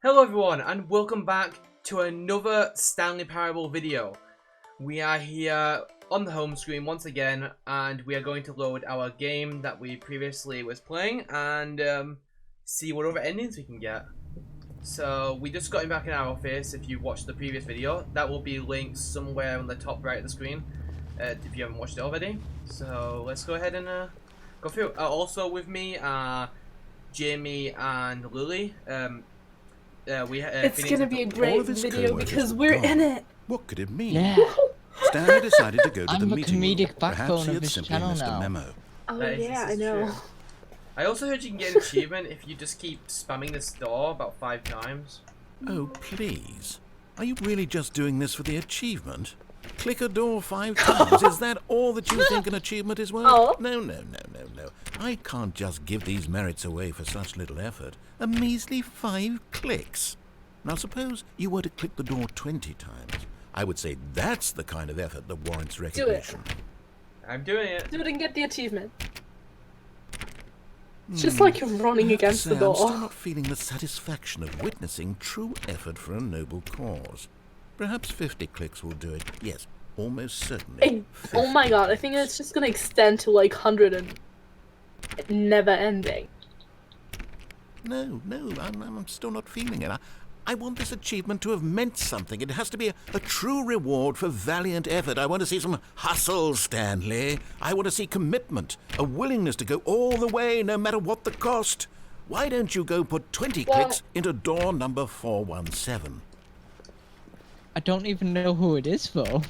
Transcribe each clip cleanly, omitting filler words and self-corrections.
Hello everyone and welcome back to another Stanley Parable video. We are here on the home screen once again and we are going to load our game that we previously was playing and see what other endings we can get. So we just got him back in our office. If you watched the previous video, that will be linked somewhere on the top right of the screen if you haven't watched it already. So let's go ahead and go through. Also with me are Jamie and Lily. It's gonna be a great video because we're in it. What could it mean? Yeah. Stanley decided to go to the I'm the meeting room. comedic Perhaps backbone he of had this simply channel missed a now. memo. Oh This yeah, I is know. true. I also heard you can get an achievement if you just keep spamming this door about 5 times. Oh, please. Are you really just doing this for the achievement? Click a door 5 times. Is that all that you think an achievement is worth? Oh. No. I can't just give these merits away for such little effort. A measly 5 clicks. Now suppose you were to click the door 20 times. I would say that's the kind of effort that warrants recognition. I'm doing it. Do it and get the achievement. It's just like you're running against the I'm still door. not feeling the satisfaction of witnessing true effort for a noble cause. Perhaps 50 clicks will do it. Yes, almost certainly. Oh my god, I think it's just gonna extend to like 100 and never ending. No, I'm still not feeling it. I want this achievement to have meant something. It has to be a true reward for valiant effort. I want to see some hustle, Stanley. I want to see commitment, a willingness to go all the way, no matter what the cost. Why don't you go put 20 clicks into door number 417? I don't even know who it is though.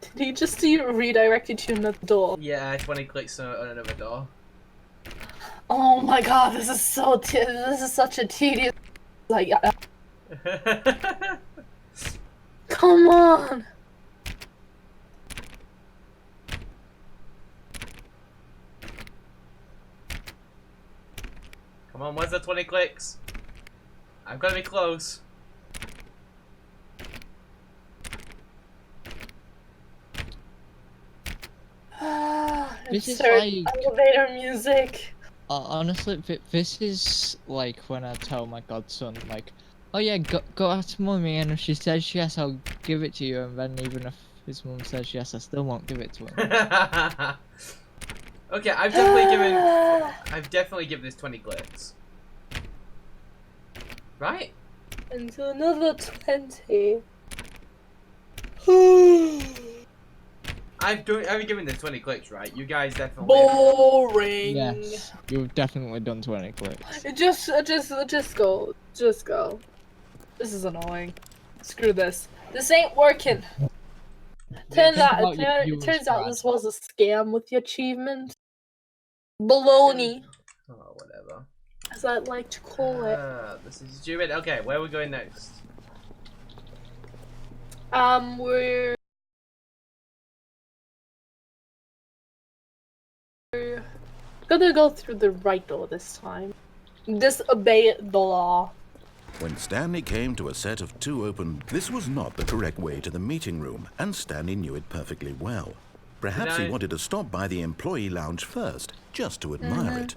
Did he just see you redirected to another door? Yeah, it's when he clicks on another door. Oh my god, this is such a tedious. Like, come on. Come on, where's the 20 clicks? I'm gonna be close. This is Insert like- elevator music. Honestly, this is like when I tell my godson, like, oh yeah, go ask mummy, and if she says yes, I'll give it to you, and then even if his mum says yes, I still won't give it to him. Okay, I've definitely given this 20 clicks. Right? Into another 20. I've given this 20 clicks, right? You guys definitely. Boring. Yes, you've definitely done 20 clicks. Just go. Just go. This is annoying. Screw this. This ain't working. Turns out this was a scam with the achievement. Baloney, Oh, whatever. as I'd like to call it. This is stupid. Okay, where are we going next? We're gonna go through the right door this time. Disobey the law. When Stanley came to a set of 2 open, this was not the correct way to the meeting room, and Stanley knew it perfectly well. Perhaps he wanted to stop by the employee lounge first, just to admire it.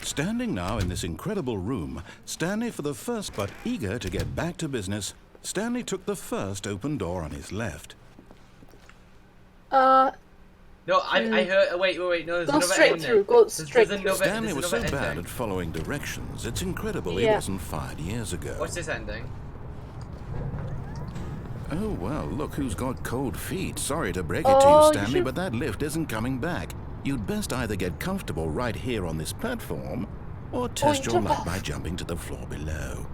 Standing now in this incredible room, Stanley for the first, but eager to get back to business, Stanley took the first open door on his left. No, I heard. Wait. No, there's Go another straight ending. through. Go straight There's through. another, Stanley there's was so another bad ending. at following directions, it's incredible he Yeah. wasn't fired years ago. What's this ending? Oh, well, look who's got cold feet. Sorry to break it to Oh, you, you Stanley, should- but that lift isn't coming back. You'd best either get comfortable right here on this platform, or test your jump luck off. by jumping to the floor below.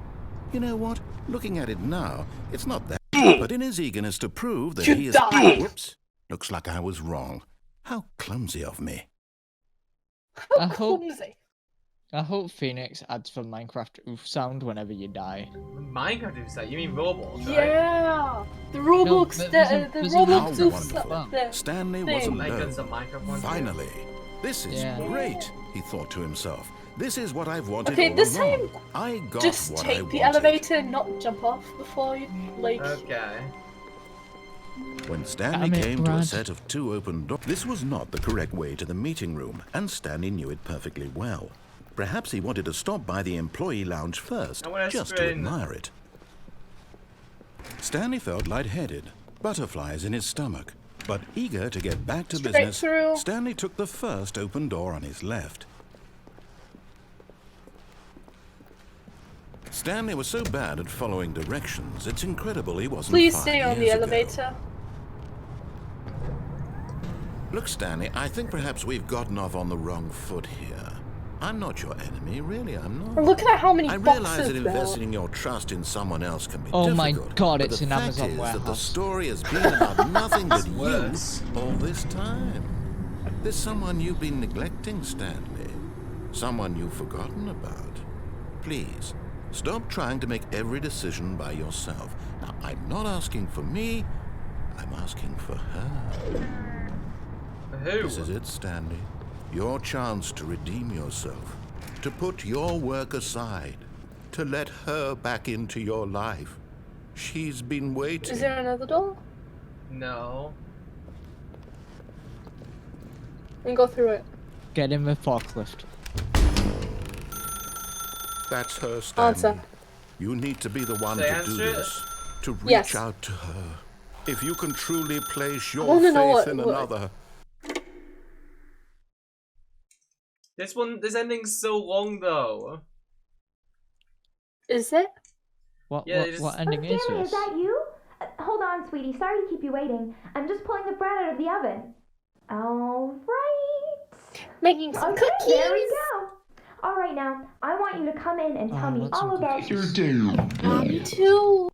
You know what? Looking at it now, it's not that. But in his eagerness to prove that You he is... die. Whoops. Looks like I was wrong. How clumsy of me. I hope Clumsy. Phoenix adds the Minecraft oof sound whenever you die. Minecraft is that? You mean Roblox, right? Yeah. The Roblox. but the there's a- How Roblox wonderful. the Stanley was thing. Like alone. that's a Minecraft one. too? Finally. This is Yeah. great, he thought to himself. This is what I've wanted Okay, all this along. time, I got just what I take the wanted. elevator and not jump off before you, like... Okay. When Stanley came to a set of 2 open doors, this was not the correct way to the meeting room, and Stanley knew it perfectly well. Perhaps he wanted to stop by the employee lounge first, just to admire it. Stanley felt lightheaded, butterflies in his stomach, but eager to get back to business, Stanley took the first open door on his left. Stanley was so bad at following directions, it's incredible he wasn't 5 years ago. Please stay on the elevator. Look, Stanley, I think perhaps we've gotten off on the wrong foot here. I'm not your enemy, really, I'm not. Look at how many I boxes realize that investing your trust in someone else can be oh difficult. My God, but it's the an fact Amazon is warehouse. That the story has been about nothing but you worse. all this time. There's someone you've been neglecting, Stanley. Someone you've forgotten about. Please, stop trying to make every decision by yourself. Now, I'm not asking for me, I'm asking for her. Who? This is it, Stanley. Your chance to redeem yourself. To put your work aside. To let her back into your life. She's been waiting. Is there another door? No. And go through it. Get in the forklift. That's her, Stanley. Answer. You need to be the one They to do answer it? this. To reach Yes. out to her. If you can truly place your wanna know faith what- in another. This ending's so long though. Is it? What Yeah, what ending is Stanley, this? is that you? Hold on, sweetie. Sorry to keep you waiting. I'm just pulling the bread out of the oven. All right. Making some Okay, cookies. there we go. All right, now, I want you to come in and tell me want some all about cookies. Me too.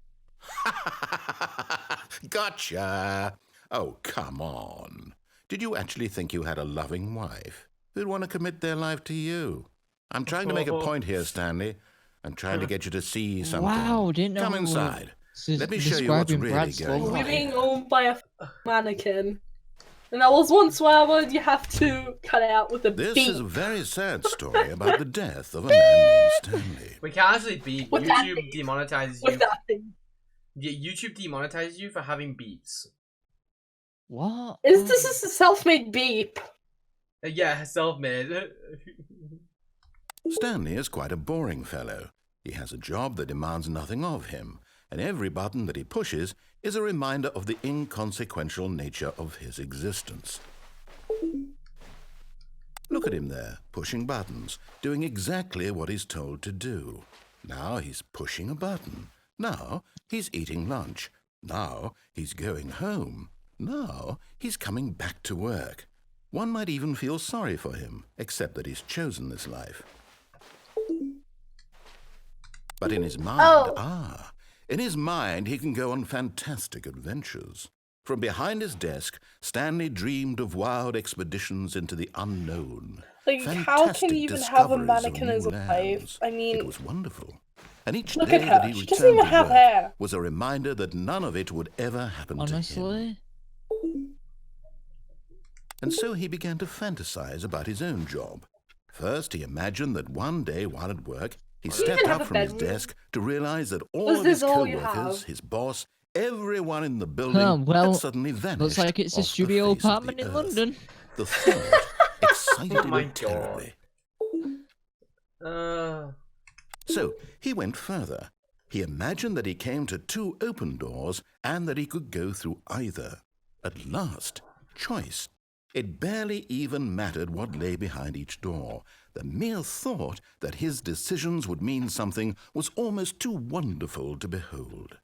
Gotcha. Oh, come on. Did you actually think you had a loving wife who'd want to commit their life to you? I'm trying to make a point here, Stanley. I'm trying to get you to see something. Wow, didn't know. Come inside. Let me show you what's describing really Brad's going love We're on. being owned by a mannequin. And that was one swear word you have to cut out with a This beat. is a very sad story about the death of a man named Stanley. We can't actually beep. With that YouTube thing. demonetizes With you. that thing. Yeah, YouTube demonetizes you for having beeps. What? Is this a self-made beep? Yeah, self-made. Stanley is quite a boring fellow. He has a job that demands nothing of him, and every button that he pushes is a reminder of the inconsequential nature of his existence. Look at him there, pushing buttons, doing exactly what he's told to do. Now he's pushing a button. Now he's eating lunch. Now he's going home. Now he's coming back to work. One might even feel sorry for him, except that he's chosen this life. But in his mind, in his mind, he can go on fantastic adventures. From behind his desk, Stanley dreamed of wild expeditions into the unknown. Like, how Fantastic can you even have a discoveries of mannequin new as a wife? lands. I It mean, was wonderful. And each look day at that her. he She doesn't returned even to have work hair. was a reminder that none of it would ever happen to him. Honestly? And so he began to fantasize about his own job. First, he imagined that one day while at work, he Do you stepped even have up a from his bedroom? desk to realize that all Was of his this all you co-workers, have? his boss, everyone in the building Well, had suddenly vanished. looks like it's a off the studio face of the apartment in earth. London. The thought excited Oh my him terribly. So he went further. He imagined that he came to 2 open doors and that he could go through either. At last, choice. It barely even mattered what lay behind each door. The mere thought that his decisions would mean something was almost too wonderful to behold.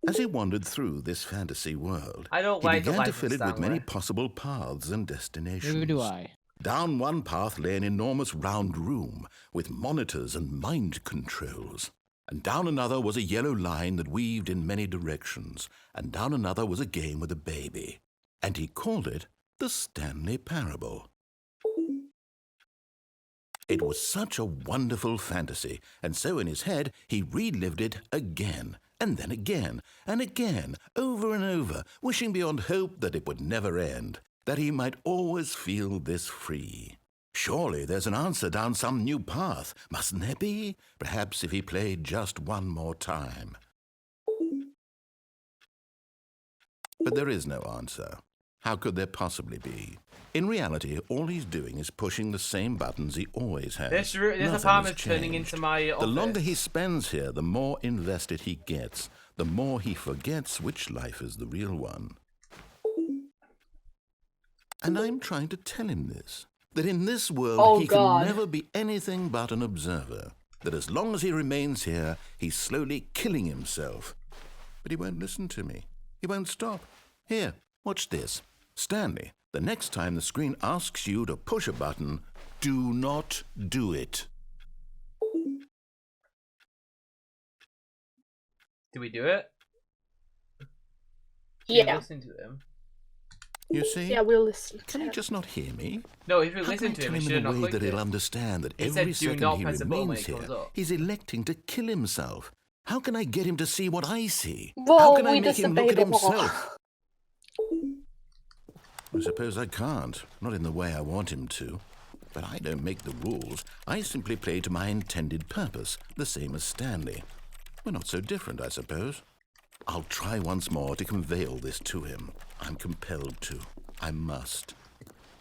As he wandered through this fantasy world, I don't he like the began to life fill of it with many Stanley. possible paths and destinations. Neither do I. Down one path lay an enormous round room with monitors and mind controls. And down another was a yellow line that weaved in many directions. And down another was a game with a baby. And he called it the Stanley Parable. It was such a wonderful fantasy, and so in his head he relived it again, and then again, and again, over and over, wishing beyond hope that it would never end, that he might always feel this free. Surely there's an answer down some new path, mustn't there be? Perhaps if he played just one more time. But there is no answer. How could there possibly be? In reality, all he's doing is pushing the same buttons he always has. This Nothing apartment's has turning changed. into my office. The longer he spends here, the more invested he gets, the more he forgets which life is the real one. And I'm trying to tell him this, that in this world he can never be anything but an observer, that as long as he remains here, he's slowly killing himself. But he won't listen to me. He won't stop. Here, watch this. Stanley, the next time the screen asks you to push a button, do not do it. Do we do it? Yeah. Listen to them. You see? Yeah, we'll listen. Can he just not hear me? No, if we How listen can to I him, tell he him should in not a way click that it. he'll understand that He every said, "Do second not he press the button when remains it comes here, up." he's electing to kill himself? How can I get him to see what I see? Well, How can I we make him disobey look at the law. himself? I suppose I can't, not in the way I want him to. But I don't make the rules. I simply play to my intended purpose, the same as Stanley. We're not so different, I suppose. I'll try once more to convey all this to him. I'm compelled to. I must.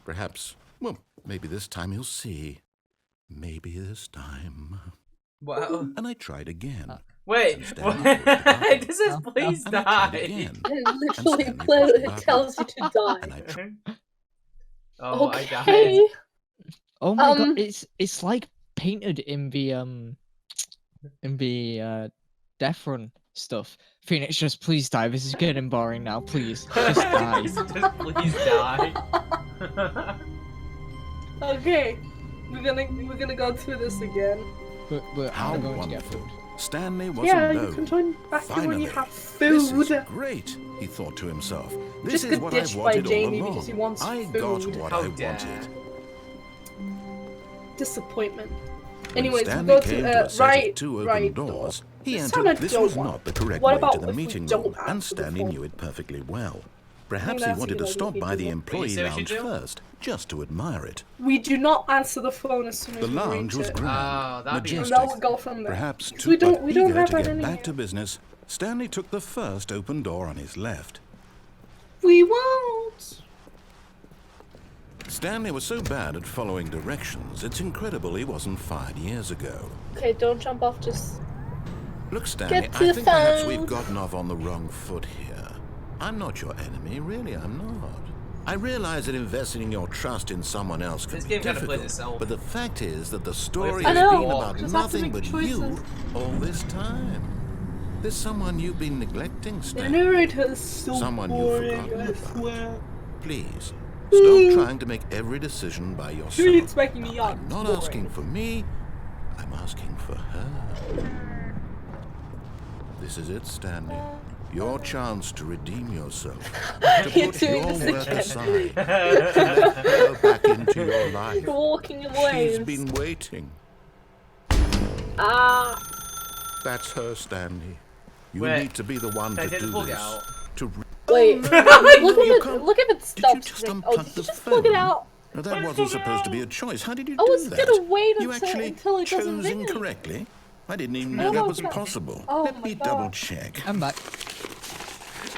Perhaps, well, maybe this time he'll see. Maybe this time. Wow. And I tried again. Wait, this is please And I tried die. again. It And literally Stanley pushed the button. tells you to die. And I Oh, I Okay. died. Oh my god, it's like painted in the Death Run stuff. Phoenix, just please die. This is getting boring now. Please, just die. Just please die. Okay, we're gonna go through this again. But How I'm going to get wonderful. food. Stanley was Yeah, alone. you can join back in when you Finally. have This food. is great, he thought to himself. This Just is got what I ditched by wanted all Jamie along. because he wants I got food. what How I dare. wanted. Disappointment. When Anyways, we'll Stanley go came to to a set right, of two open right doors, he This entered. time I This don't was want- not the correct What way about to the if we meeting don't room, and answer the Stanley phone? knew it perfectly well. Perhaps he that's wanted the to idea stop by the people- employee Wait, so lounge you do? first, just to admire it. We do not answer the phone as soon as The we lounge reach was it. grand, Oh, that'd be And majestic. then we'll go from there. Perhaps Because too we don't eager have to that get anymore. back to business, Stanley took the first open door on his left. We won't. Stanley was so bad at following directions, it's incredible he wasn't fired years ago. Okay, don't jump off. Just Look, Stanley, Get to I the think perhaps we've phone. gotten off on the wrong foot here. I'm not your enemy, really, I'm not. I realize that investing your trust in someone else can This be game kinda plays difficult, itself. but the fact is that the story I has know, been about just have to nothing make but choices. you all this time. There's someone you've been neglecting, the Stanley. narrator is so Someone you've boring. forgotten I about. swear. Please, stop trying to make every decision by yourself. It's making me I'm not boring. asking for me, I'm asking for her. This is it, Stanley. Your chance to redeem yourself. To You're put doing your this work again. aside. To let her back into your life. You're walking away. She's been waiting. Ah, That's her, Stanley. You Wait. need to be the one I to didn't do plug it this. out. To wait. no, Look you if it. can't. Look if it Did stops. you just ringing. unplug Oh, did the you just plug it phone? out? No, that wasn't supposed to be a choice. How did you I do was that? gonna wait You until actually it doesn't chose ring. incorrectly. I didn't even Oh know that my was God. possible. Oh Let my me God. double check. I'm back.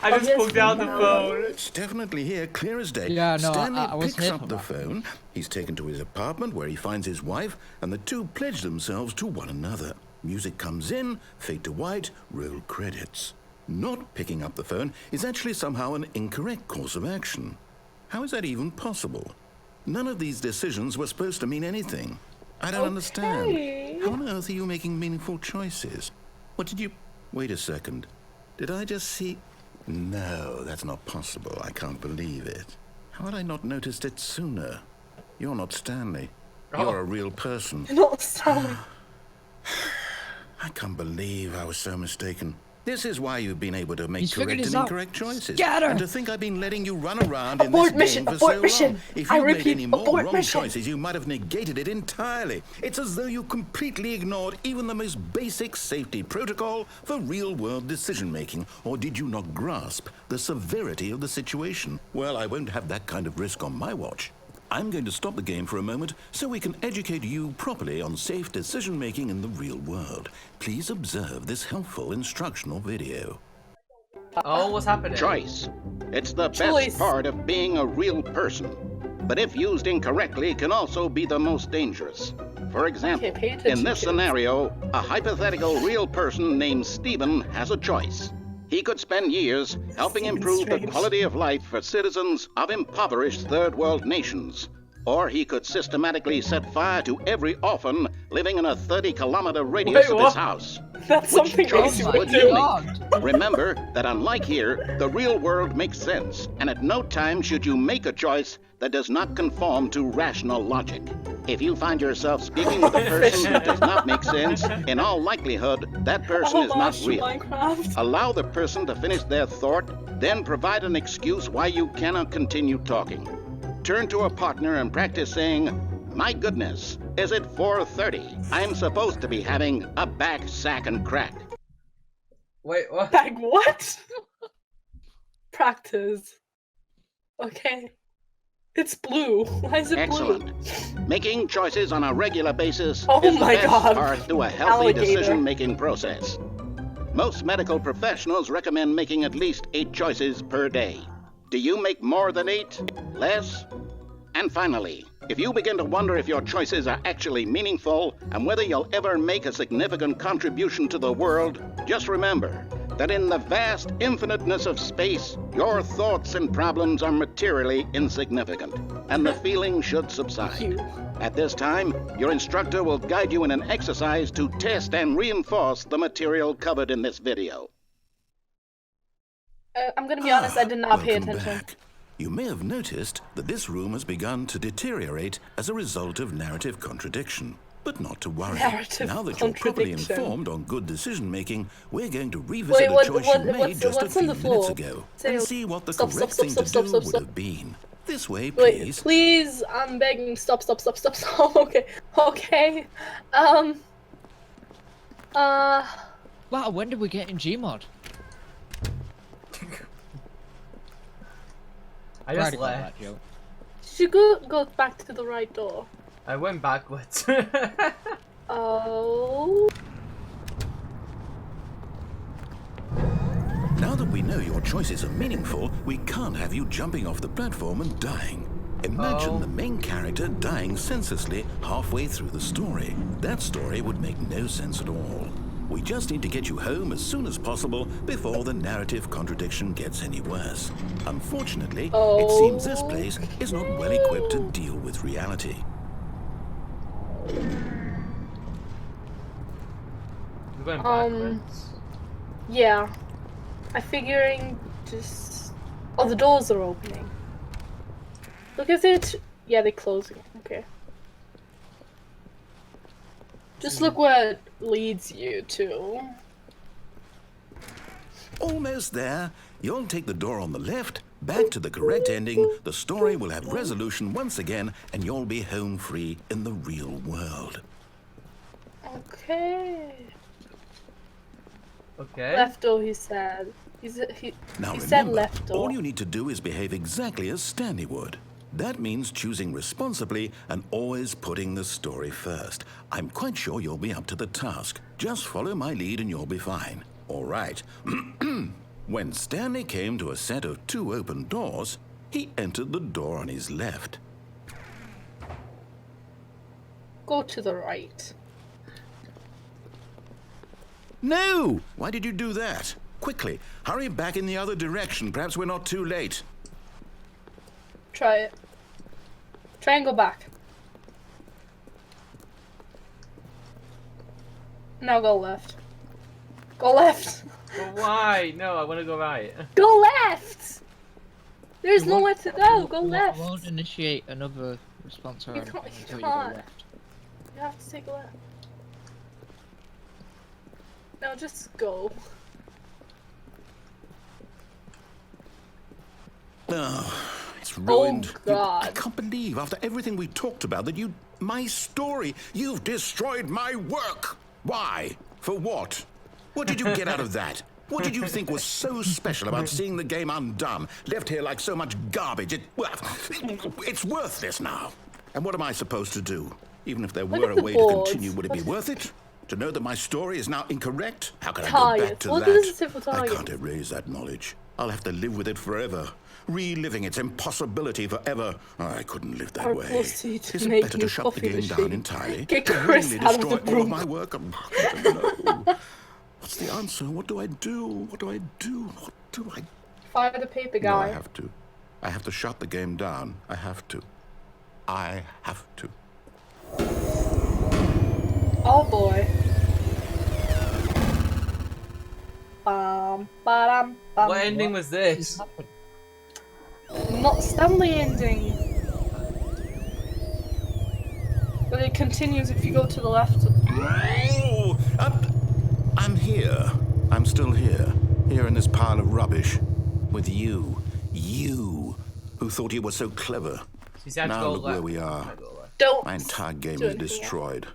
I just yes, plugged out the no. phone. It's definitely here, clear as day. Yeah, no, Stanley I was picks here up for the that. phone. He's taken to his apartment where he finds his wife, and the two pledge themselves to one another. Music comes in, fade to white, roll credits. Not picking up the phone is actually somehow an incorrect course of action. How is that even possible? None of these decisions were supposed to mean anything. I don't understand. Okay. How on earth are you making meaningful choices? What did you... Wait a second. Did I just see... No, that's not possible. I can't believe it. How had I not noticed it sooner? You're not Stanley. You're a real person. Not Stanley. I can't believe I was so mistaken. This is why you've been able to make He's figured correct this and out. incorrect choices. Get her! And to think I've been letting you run around in Abort this mission, game for abort so mission. long. If I you'd made repeat, any more abort wrong mission. choices, you might have negated it entirely. It's as though you completely ignored even the most basic safety protocol for real-world decision-making. Or did you not grasp the severity of the situation? Well, I won't have that kind of risk on my watch. I'm going to stop the game for a moment so we can educate you properly on safe decision-making in the real world. Please observe this helpful instructional video. Oh, what's happening? Choice. It's the Choice. best part of being a real person. But if used incorrectly, can also be the most dangerous. For example, Okay, pay attention, in this kids. scenario, a hypothetical real person named Stephen has a choice. He could spend years helping Seems improve the strange. quality of life for citizens of impoverished third world nations. Or he could systematically set fire to every orphan living in a 30-kilometer radius Wait, of what? his house. That's Which something choice Macy would would you do. make? Remember that unlike here, the real world makes sense, and at no time should you make a choice that does not conform to rational logic. If you find yourself speaking with a person that does not make sense, in all likelihood, that person is not Homage to real. Minecraft. Allow the person to finish their thought, then provide an excuse why you cannot continue talking. Turn to a partner and practice saying, "My goodness, is it 4:30? I'm supposed to be having a back, sack, and crack." Wait, what? Bag what? Practice. Okay. It's blue. Why is it Excellent. blue? Making choices on a regular basis Oh is the my best God. part to a healthy Alligator. decision-making process. Most medical professionals recommend making at least 8 choices per day. Do you make more than 8? Less? And finally, if you begin to wonder if your choices are actually meaningful and whether you'll ever make a significant contribution to the world, just remember that in the vast infiniteness of space, your thoughts and problems are materially insignificant, and the feeling should subside. You. At this time, your instructor will guide you in an exercise to test and reinforce the material covered in this video. I'm gonna be honest, I did not pay Welcome attention. back. You may have noticed that this room has begun to deteriorate as a result of narrative contradiction. But not to worry. Narrative Now that you're properly contradiction. informed on good decision making, we're going to revisit Wait, a choice you made just a what's on few the minutes floor? ago Say- and see what the Stop, correct stop, thing stop, to stop, do stop, would stop. have been. This way, Wait, please. please, I'm begging. Stop. Okay. Wow, when did we get in Gmod? I just Right about left. that, Joe. Did you go back to the right door? I went backwards. Oh. Now that we know your choices are meaningful, we can't have you jumping off the platform and dying. Imagine Oh. the main character dying senselessly halfway through the story. That story would make no sense at all. We just need to get you home as soon as possible before the narrative contradiction gets any worse. Unfortunately, it seems this place is not well equipped to deal with reality. We're going backwards. Yeah. I'm figuring just. Oh, the doors are opening. Look at it. Yeah, they're closing. Okay. Just look where it leads you to. Almost there. You'll take the door on the left, back to the correct ending, the story will have resolution once again, and you'll be home free in the real world. Okay. Okay. Left door, he said. He Now said remember, left door. all you need to do is behave exactly as Stanley would. That means choosing responsibly and always putting the story first. I'm quite sure you'll be up to the task. Just follow my lead and you'll be fine. All right. When Stanley came to a set of 2 open doors, he entered the door on his left. Go to the right. No! Why did you do that? Quickly, hurry back in the other direction. Perhaps we're not too late. Try it. Try and go back. Now go left. Go left. But why? No, I want to go right. Go left! There's It nowhere won't- to go. it Go won't- left. it won't initiate another response or You anything can't- you until you go can't. left. You have to take a left. No, just go. Oh, it's ruined. Oh, God. I can't believe, after everything we talked about, that you... My story! You've destroyed my work! Why? For what? What did you get out of that? What did you think was so special about seeing the game undone, left here like so much garbage? It's worthless now. And what am I supposed to do? Even if there Look were at a the way boards. to continue, would it be worth it? To know that my story is now incorrect? How can I go Targets. back to What that? does it say for I can't targets? erase that knowledge. I'll have to live with it forever, reliving its impossibility forever. I couldn't live that way. Is it better to shut the game down entirely? Get To Chris really out of destroy the all of room. my work? I don't know. What's the answer? What do I do? What do I do? What do I do? Fire the paper No, I guy. have to. I have to shut the game down. I have to. I have to. Oh boy. Bum, ba-dum, bum. What ending was this? Not Stanley ending. But it continues if you go to the left. Oh, I'm here. I'm still here. Here in this pile of rubbish. With you. You. Who thought you were so clever. She's had to Now go look left. where we are. Don't. My entire game do is anything destroyed.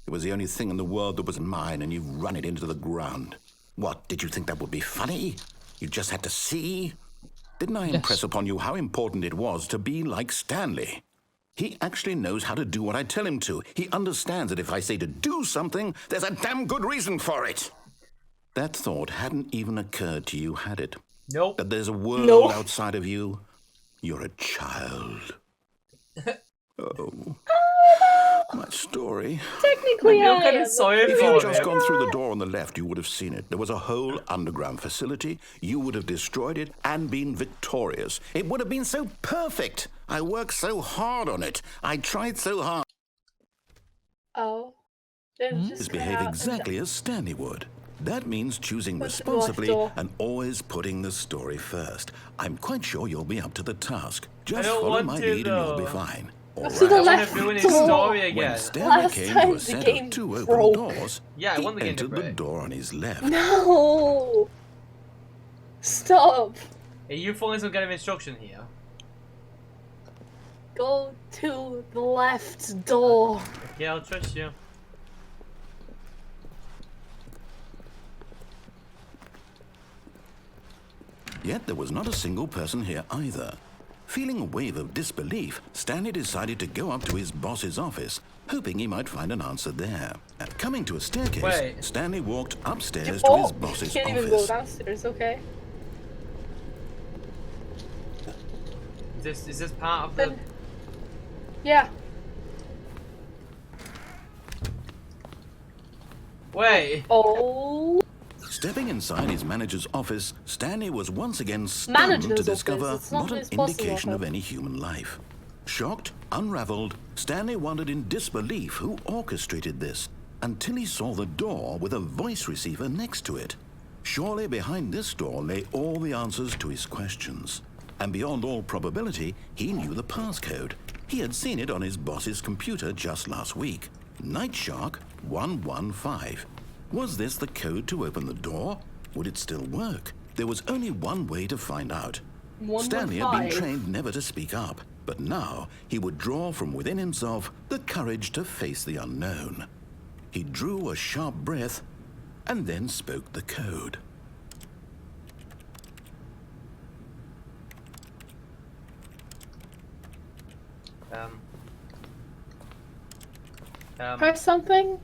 It was the only thing in the world that was mine, and you've run it into the ground. What, did you think that would be funny? You just had to see? Didn't I impress upon you how important it was to be like Stanley? He actually knows how to do what I tell him to. He understands that if I say to do something, there's a damn good reason for it. That thought hadn't even occurred to you, had it? Nope. That there's a world outside of you? You're a child. Oh, my story. Technically, You're I kind am. of sorry If for you'd just him. gone through the door on the left, you would have seen it. There was a whole underground facility. You would have destroyed it and been victorious. It would have been so perfect. I worked so hard on it. I tried so hard Oh. Then to just behave go out exactly as Stanley would. That means choosing Go to the left responsibly door. and always putting the story first. I'm quite sure you'll be up to the task. Just don't follow want my to, lead and you'll be though. fine. All To the right. I want left to ruin his door. story When again. Stanley Last came time to a the set game of two open broke. doors, Yeah, I he want the game to entered the break. door on his left. No. Stop. Are you following some kind of instruction here? Go to the left door. Yeah, I'll trust you. Yet there was not a single person here either. Feeling a wave of disbelief, Stanley decided to go up to his boss's office, hoping he might find an answer there. Coming to a staircase, Wait. Stanley walked upstairs to his You boss's can't even go office. downstairs, okay? Is this part of the... Yeah. Wait. Oh. Stepping inside his manager's office, Stanley was once again stunned Manager's to discover office, it's not not an his boss's indication of office. any human life. Shocked, unraveled, Stanley wondered in disbelief who orchestrated this, until he saw the door with a voice receiver next to it. Surely behind this door lay all the answers to his questions. And beyond all probability, he knew the passcode. He had seen it on his boss's computer just last week. Night Shark 115. Was this the code to open the door? Would it still work? There was only one way to find out. 115. Stanley had been trained never to speak up, but now he would draw from within himself the courage to face the unknown. He drew a sharp breath and then spoke the code. Press something.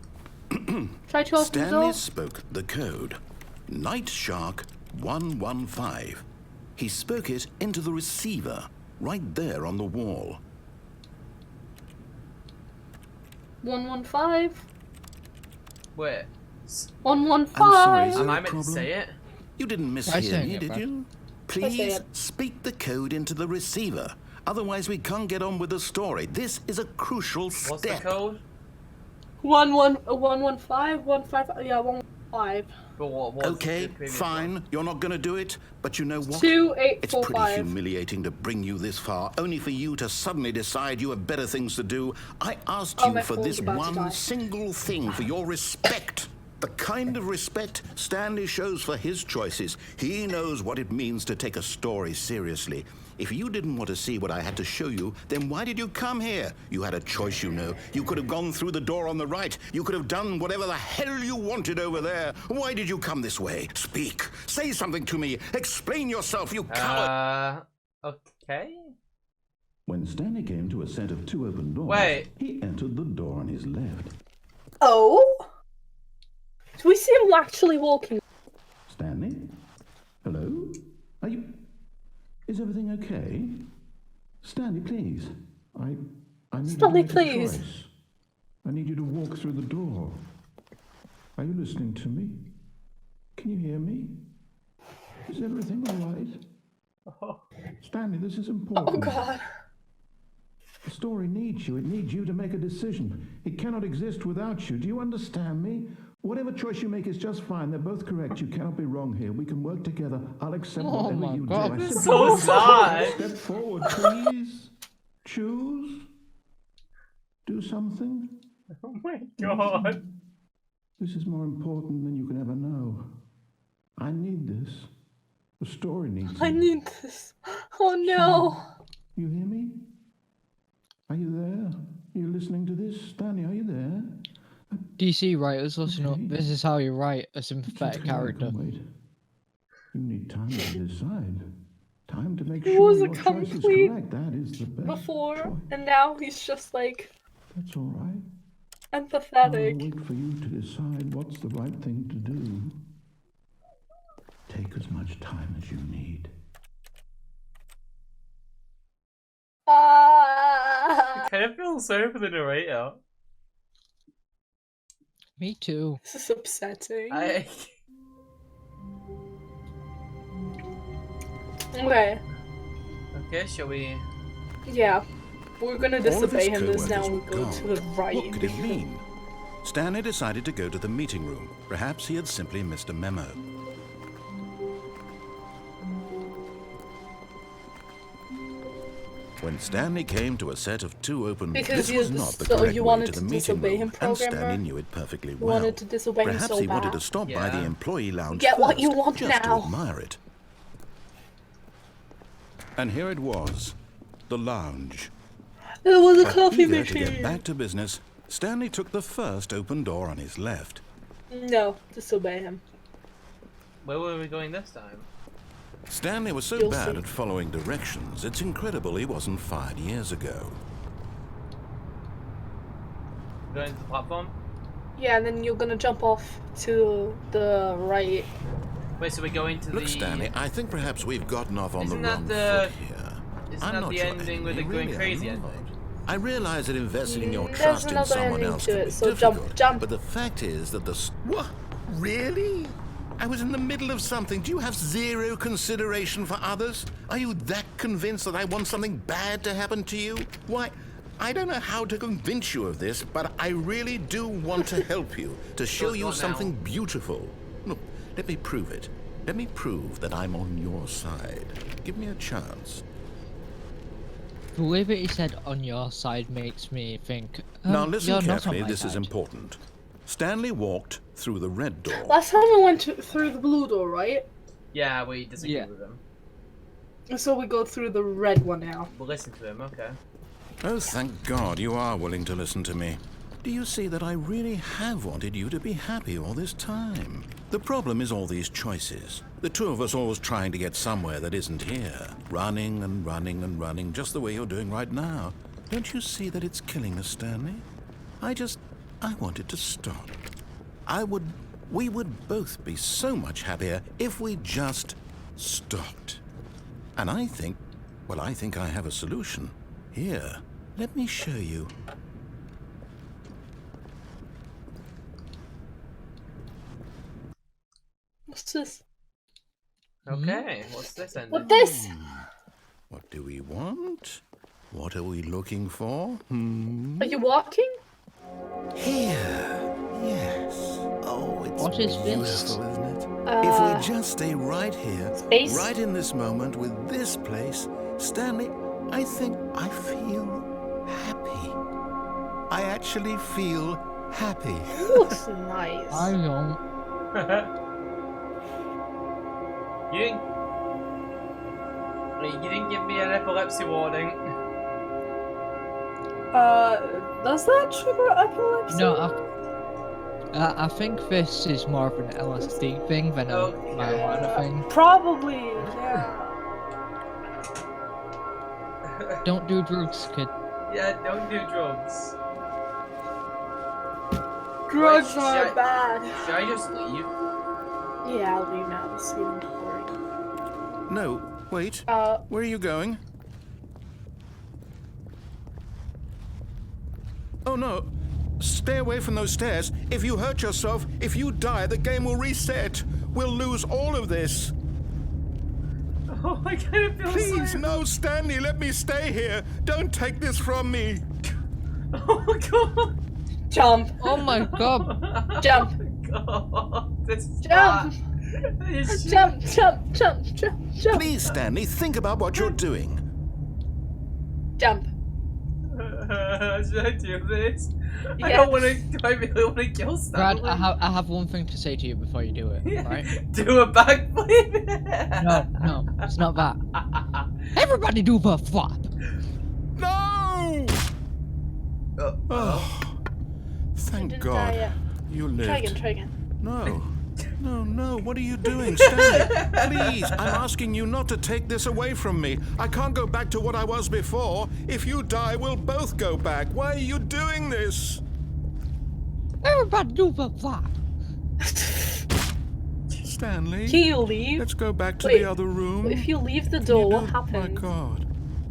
Try to open the Stanley door. spoke the code. Night Shark 115. He spoke it into the receiver, right there on the wall. 115. Wait. 115. I'm sorry, is Am there I a meant to problem? say it? You didn't I mishear sang me, it, did man. you? say Please it. speak the code into the receiver. Otherwise, we can't get on with the story. This is a crucial What's the step. code? 115. 115. Yeah, 115. But what was Okay, the previous fine. one? You're not going to do it, but you know what? 2845. It's pretty humiliating to bring you this far, only for you to suddenly decide you have better things to do. I asked Oh, you my for phone's this about to die. one single thing, for your respect. The kind of respect Stanley shows for his choices. He knows what it means to take a story seriously. If you didn't want to see what I had to show you, then why did you come here? You had a choice, you know. You could have gone through the door on the right. You could have done whatever the hell you wanted over there. Why did you come this way? Speak. Say something to me. Explain yourself, you coward. Okay. When Stanley came to a set of two open doors, Wait. he entered the door on his left. Oh. Do we see him actually walking? Stanley? Hello? Are Is everything okay? Stanley, please. I need Stanley, you to make please. a choice. I need you to walk through the door. Are you listening to me? Can you hear me? Is everything all right? Stanley, this is important. Oh God. The story needs you. It needs you to make a decision. It cannot exist without you. Do you understand me? Whatever choice you make is just fine. They're both correct. You cannot be wrong here. We can work together. I'll accept Oh whatever my you God. do. I This is simply so want you to sad. Step forward, please. Choose. Do something. Oh my god. This is more important than you can ever know. I need this. The story needs I it. need this. Oh no. You hear me? Are you there? Are you listening to this? Stanley, are you there? DC writers, listen up. Okay. This is how you write a sympathetic Just come character. and wait. You need time to decide. Time to make He sure was a your choice is complete correct. That is the best Before choice. and now he's just like That's all right. I'll empathetic. wait for you to decide what's the right thing to do. Take as much time as you need. Ah, I kind of feel sorry for the narrator. Me too. this is upsetting. I. Okay, Okay, shall we? yeah. We're gonna All of disobey his him this now co-workers and were go to gone. the right. What could it mean? Stanley decided to go to the meeting room. Perhaps he had simply missed a memo. When Stanley came to a set of two open... Because this was not the so correct you way wanted to to the meeting disobey room, him, and Stanley programmer? knew it perfectly You well. wanted to disobey him Perhaps so he wanted bad. to stop by Yeah. the employee lounge Get what first, you want just now. to admire it. And here it was, the lounge. There was a But coffee eager to get machine. back to business, Stanley took the first open door on his left. No, disobey him. Where were we going this time? Stanley was so You'll bad see. at following directions, it's incredible he wasn't fired years ago. Going to the platform? Yeah, and then you're gonna jump off to the right. Wait, so we're going to Look, the. Stanley, I think perhaps we've gotten off on Isn't the that wrong the- foot here. Isn't I'm that not the your ending with enemy, the going really, crazy I'm not. ending? I realize that investing in your There's trust in another someone ending else to can it, be so difficult, jump. but the fact is that the... What? Really? I was in the middle of something. Do you have zero consideration for others? Are you that convinced that I want something bad to happen to you? Why, I don't know how to convince you of this, but I really do want to help you, to show you not now. something beautiful. Look, let me prove it. Let me prove that I'm on your side. Give me a chance. The way that he said "on your side" makes me think. Now you're listen not on carefully, my this is side. important. Stanley walked through the red door. Last time we went through the blue door, right? Yeah, we disagree Yeah. with him. So we go through the red one now. We'll listen to him, okay. Oh, thank God you are willing to listen to me. Do you see that I really have wanted you to be happy all this time? The problem is all these choices. The two of us always trying to get somewhere that isn't here. Running and running and running, just the way you're doing right now. Don't you see that it's killing us, Stanley? I wanted to stop. We would both be so much happier if we just stopped. And I think I have a solution. Here, let me show you. What's this? Okay, what's this ending? What this? What do we want? What are we looking for? Are you walking? Here. Yes. Oh, it's What is beautiful, this? isn't it? If we just stay right here, space? right in this moment with this place, Stanley, I think I feel happy. I actually feel happy. Looks nice. I don't. You didn't give me an epilepsy warning. Does that trigger epilepsy? No, I think this is more of an LSD thing than a Okay. marijuana thing. Probably, yeah. Don't do drugs, kid. Yeah, don't do drugs. Drugs Should are I- bad. Should I just leave? Yeah, I'll leave now. This is getting boring. No, Wait. Where are you going? Oh no. Stay away from those stairs. If you hurt yourself, if you die, the game will reset. We'll lose all of this. Oh, I kind of feel Please, sorry. no, Stanley, let me stay here. Don't take this from me. Oh god. Jump. Oh my god. Jump. God, this is Jump. bad. Jump. Please, Stanley, think about what you're doing. Jump. Should I do this? I Yes. don't want to. Do I really want to kill Brad, Stanley? I have one thing to say to you before you do it, right? Do a backflip. No, it's not that. Everybody do the flop. No! Oh, thank Didn't die God. yet. You lived. Try again. No, what are you doing, Stanley? Please, I'm asking you not to take this away from me. I can't go back to what I was before. If you die, we'll both go back. Why are you doing this? Everybody do the flop. Stanley, Can you leave? let's go back to Wait, the other room. If you leave the You door, what don't- happens? My God,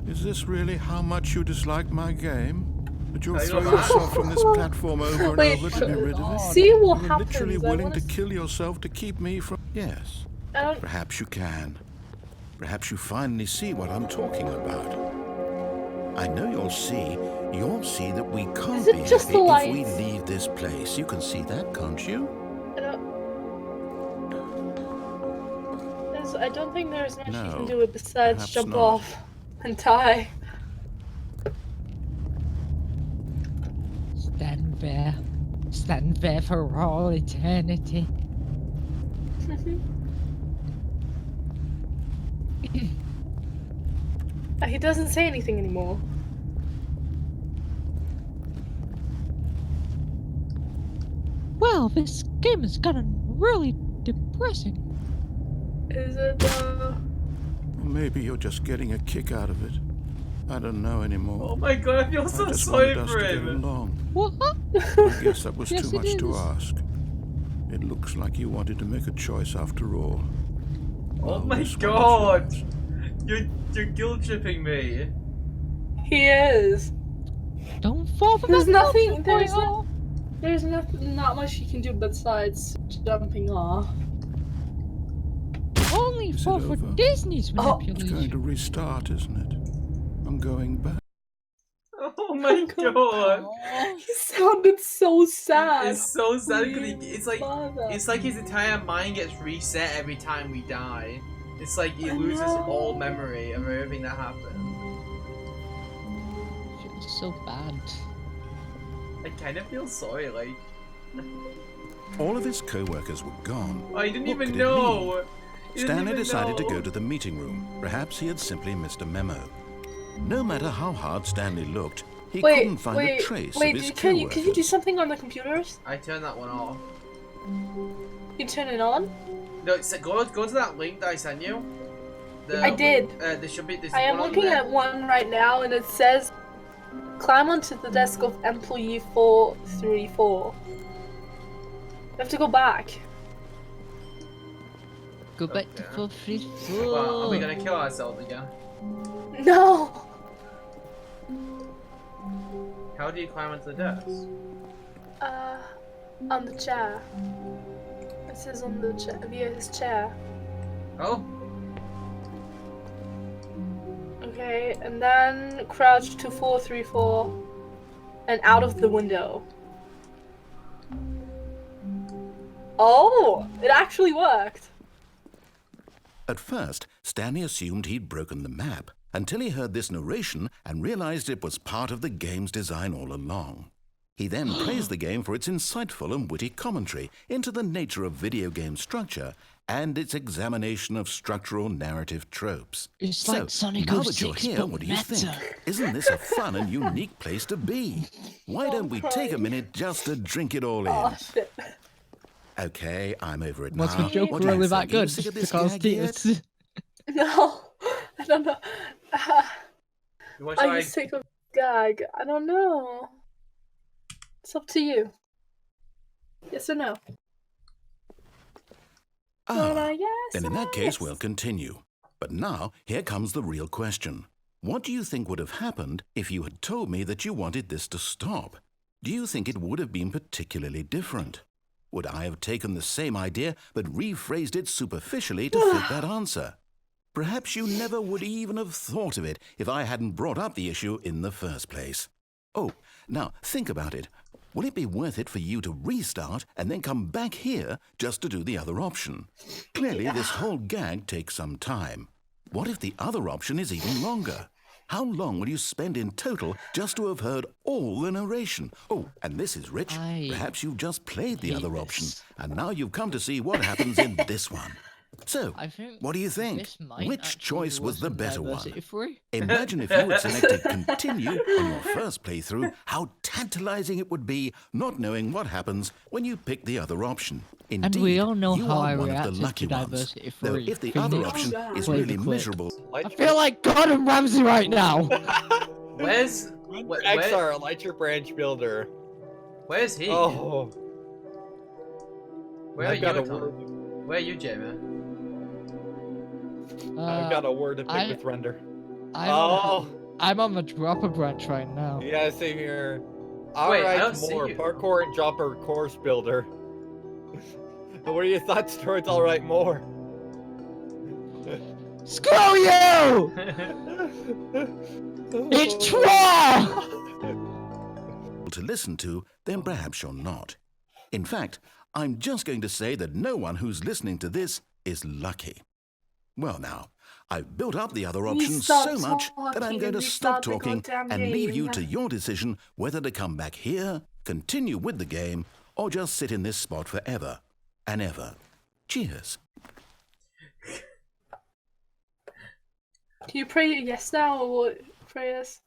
is this really how much you dislike my game? That you'll I throw don't- yourself from this platform over and Wait, over to get rid of it? See what You're happens. literally I willing wanna to kill yourself to keep me from... Yes, I don't. perhaps you can. Perhaps you finally see what I'm talking about. I know you'll see that we can't Is it be just happy the if we lights? leave this place. You can see that, can't you? I don't think there's much you No, can do it besides perhaps jump not. off and die. Stand there for all eternity. He doesn't say anything anymore. Well, this game has gotten really depressing. Is it? Or maybe you're just getting a kick out of it. I don't know anymore. Oh my god, I feel I so just sorry wanted us for to get him. along. What? I guess that was Yes, too it much to is. ask. It looks like you wanted to make a choice after all. Oh Well, my this one is god. yours. You're guilt tripping me. He is. Don't fall for There's that nothing. bullshit, There's boy. not much you can do besides jumping off. Only Is it fall for over? Disney's Oh. It's going manipulation. to restart, isn't it? I'm going back. Oh my god. He sounded so sad. It's so sad because Father. it's like his entire mind gets reset every time we die. It's like he loses all memory of everything that happened. Feels so bad. I kind of feel sorry, like, All of his co-workers were gone. I didn't What even could it know. mean? He didn't Stanley even decided to know. go to the meeting room. Perhaps he had simply missed a memo. No matter how hard Stanley looked, he couldn't find a trace of his can you do co-workers. something on the computers? I turned that one off. You turn it on? No, go to that link that I sent you. I did. There should be. There's I am one on looking there. at one right now, and it says, "Climb onto the desk of employee 434." You have to go back. Go back to Okay. 434. Well, are we gonna kill ourselves again? No. How do you climb onto the desk? On the chair. It says on the chair, via his chair. Oh, Okay, and then crouch to 434, and out of the window. Oh, it actually worked. At first, Stanley assumed he'd broken the map until he heard this narration and realized it was part of the game's design all along. He then praised the game for its insightful and witty commentary into the nature of video game structure and its examination of structural narrative tropes. It's So, like Sonic now that 06, you're here, but what do you meta. think? Isn't this a fun and unique place to be? Why don't we take a minute just to drink it all in? Oh shit. Okay, I'm over it Was now. the joke What do you really think? that Are you good? sick of this Because gag yet? it's... No, I don't know. what Are should you I? sick of gag? I don't know. It's up to you. Yes or no? Ah, Yes. then in that case, yes. we'll continue. But now, here comes the real question. What do you think would have happened if you had told me that you wanted this to stop? Do you think it would have been particularly different? Would I have taken the same idea but rephrased it superficially to fit that answer? Perhaps you never would even have thought of it if I hadn't brought up the issue in the first place. Oh, now think about it. Will it be worth it for you to restart and then come back here just to do the other option? Clearly, this whole gag takes some time. What if the other option is even longer? How long will you spend in total just to have heard all the narration? Oh, and this is Rich. Perhaps you've just played the other option, and now you've come to see what happens in this one. So, what do you think? Which choice was the better one? Imagine if you had selected continue on your first playthrough, how tantalizing it would be not knowing what happens when you pick the other option. Indeed, and we all know you how are I one of the reacted lucky to ones. diversity Though free. if the other option is really miserable... I feel like Gordon Ramsay right now! Where's... XR, light your branch builder. Where's he? Oh. Where are you, Where are you, Jamie? I've got a word to pick with render. I'm on the dropper branch right now. Yeah, same here. Alright, more parkour and jumper course builder. What are your thoughts towards alright more? Screw you! It's troll! To listen to, then perhaps you're not. In fact, I'm just going to say that no one who's listening to this is lucky. Well now, I've built up the other options so much that I'm going to stop talking and leave you to your decision whether to come back here, continue with the game, or just sit in this spot forever and ever. Cheers. Can you pray yes now, or what? Pray yes?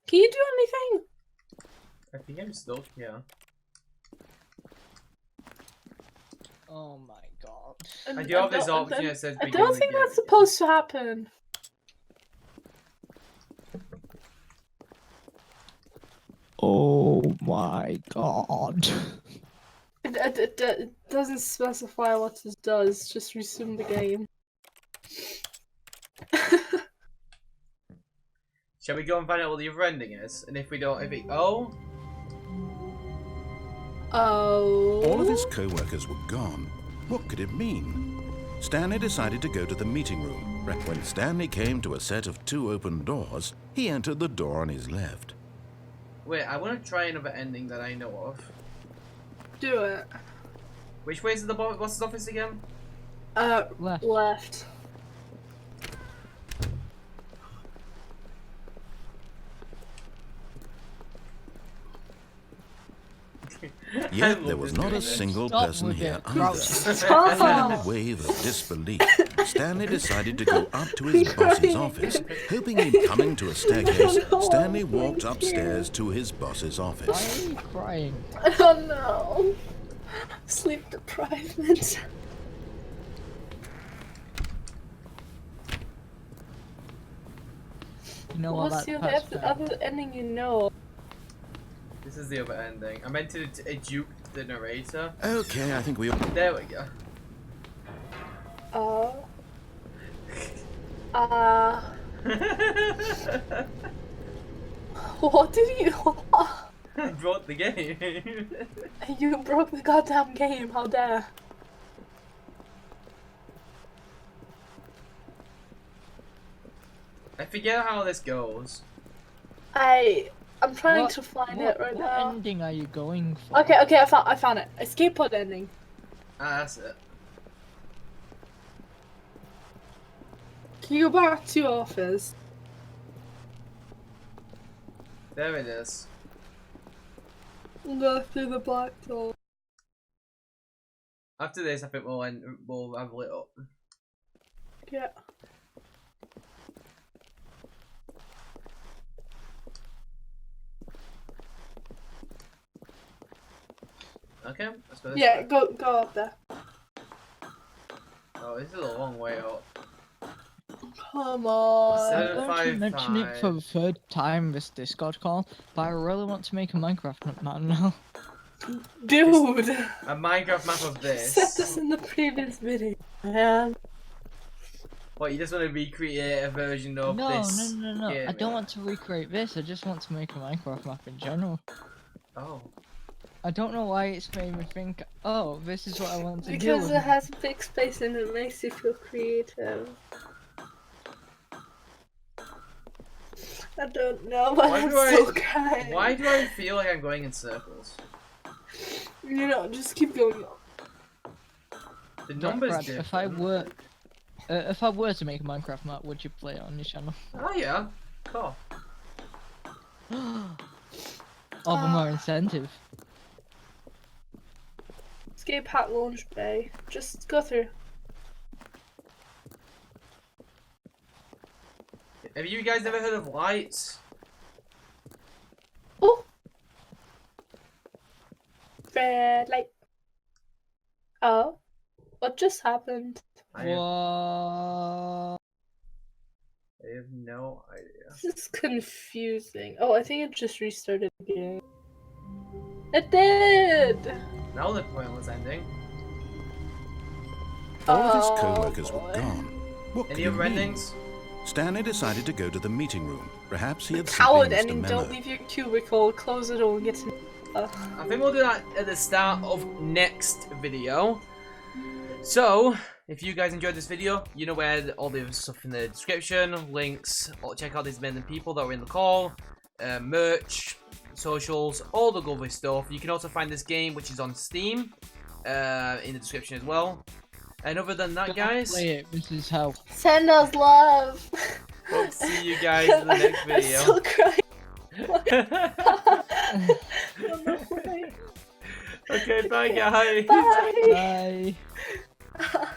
Can you do anything? I think I'm still here. Oh my god. I do have this option that says I don't think that's supposed to happen. Oh my god. It doesn't specify what this does, just resume the game. Shall we go and find out what the other ending is? And if we don't, Oh! All of his co-workers were gone. What could it mean? Stanley decided to go to the meeting room. When Stanley came to a set of 2 open doors, he entered the door on his left. Wait, I want to try another ending that I know of. Do it. Which way is the boss's office again? Left. Yet there was not a single person here either. Feeling a wave of disbelief, Stanley decided to go up to his boss's office. Hoping he'd come into a staircase, Stanley walked upstairs to his boss's office. Why are you crying? Oh no. Sleep deprived. You know What's the other ending you know? This is the other ending. I meant to dupe the narrator. Okay, I think we all... There we go. What did you... I brought the game. You broke the goddamn game, how dare. I forget how this goes. I'm trying to find it right now. What ending are you going for? Okay, I found it. Escape pod ending. Ah, that's it. Can you go back to your office? There it is. Go through the black door. After this, I think we'll have lit up. Yeah. Okay, let's go this Yeah, way. go up there. Oh, this is a long way up. Come on. I'm going to mention it for the 3rd time this Discord call, but I really want to make a Minecraft map now. Dude! A Minecraft map of this. Said this in the previous video, man. What, you just want to recreate a version of this? No. Game, I don't want to recreate this. I just want to make a Minecraft map in general. Oh. I don't know why it's made me think, oh, this is what I want to do. Because it has a big space and it makes you feel creative. I don't know, but I'm still crying. Why do I feel like I'm going in circles? You know, just keep going. The numbers Brad, different. if I were to make a Minecraft map, would you play it on your channel? Oh yeah, cool. All the more incentive. Escape hat launch bay. Just go through. Have you guys ever heard of lights? Oh! Red light. Oh? What just happened? I have no idea. This is confusing. Oh, I think it just restarted the game. It did! Now the pointless ending. All of his co-workers were gone. What Any could other it mean? endings? Stanley decided to go to the meeting room. Perhaps he had Coward simply missed a ending, memo. don't leave your cubicle, close the door and get to... I think we'll do that at the start of next video. So, if you guys enjoyed this video, you know where all the other stuff in the description, links, or check out these amazing people that were in the call, merch, socials, all the lovely stuff. You can also find this game, which is on Steam, in the description as well. And other than that, guys, Play it. This is how. Send us love! hope to see you guys in the next video. I'm still crying. Okay, bye guys. Bye! Bye.